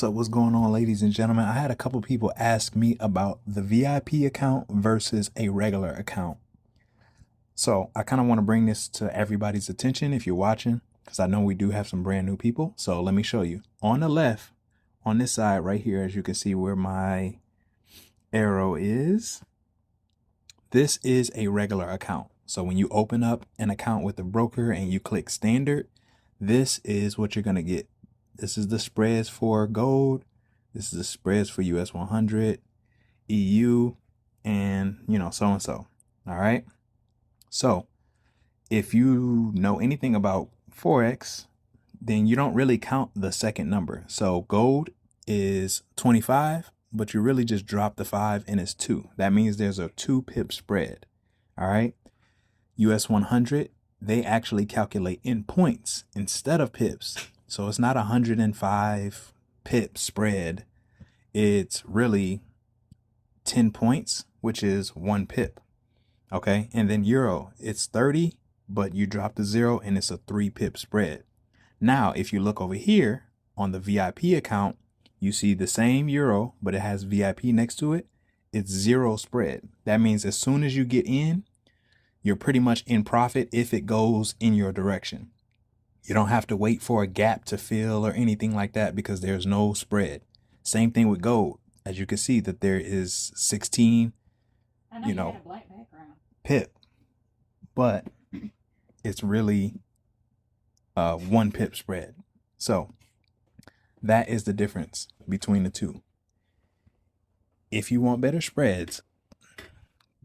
So what's going on, ladies and gentlemen? I had a couple people ask me about the VIP account versus a regular account. So I kind of want to bring this to everybody's attention if you're watching, because I know we do have some brand new people. So let me show you. On the left, on this side right here, as you can see where my arrow is, this is a regular account. So when you open up an account with the broker and you click standard, this is what you're going to get. This is the spreads for gold. This is the spreads for US 100, EU, and so and so. All right. So if you know anything about Forex, then you don't really count the second number. So gold is 25, but you really just drop the 5 and it's 2. That means there's a 2 pip spread. All right. US 100, they actually calculate in points instead of pips. So it's not 105 pip spread. It's really 10 points, which is 1 pip. Okay. And then euro, it's 30, but you drop the 0 and it's a 3 pip spread. Now, if you look over here on the VIP account, you see the same euro, but it has VIP next to it. It's 0 spread. That means as soon as you get in, you're pretty much in profit if it goes in your direction. You don't have to wait for a gap to fill or anything like that because there's no spread. Same thing with gold. As you can see that there is 16, had a black background. Pip, but it's really 1 pip spread. So that is the difference between the two. If you want better spreads,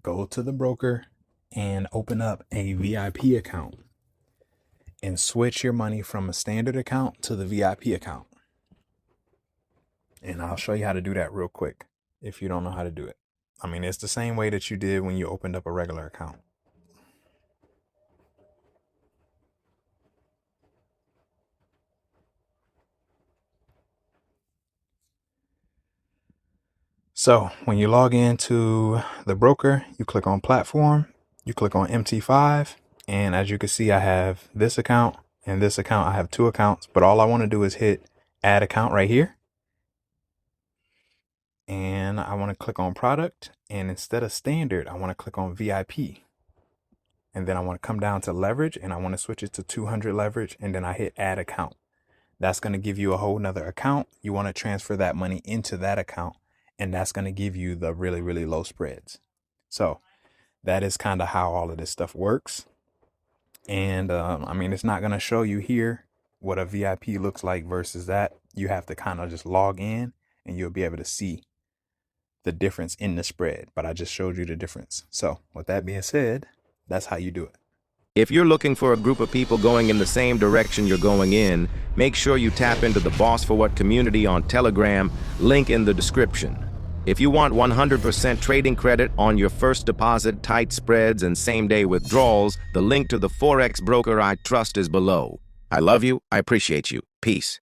go to the broker and open up a VIP account and switch your money from a standard account to the VIP account. And I'll show you how to do that real quick if you don't know how to do it. I mean, it's the same way that you did when you opened up a regular account. So when you log into the broker, you click on platform, you click on MT5. And as you can see, I have this account and this account. I have 2 accounts, but all I want to do is hit add account right here. And I want to click on product. And instead of standard, I want to click on VIP. And then I want to come down to leverage and I want to switch it to 200 leverage. And then I hit add account. That's going to give you a whole nother account. You want to transfer that money into that account. And that's going to give you the really, really low spreads. So that is kind of how all of this stuff works. And I mean, it's not going to show you here what a VIP looks like versus that. You have to kind of just log in and you'll be able to see the difference in the spread. But I just showed you the difference. So with that being said, that's how you do it. If you're looking for a group of people going in the same direction you're going in, make sure you tap into the Boss for What community on Telegram, link in the description. If you want 100% trading credit on your first deposit, tight spreads, and same-day withdrawals, the link to the Forex Broker I trust is below. I love you. I appreciate you. Peace.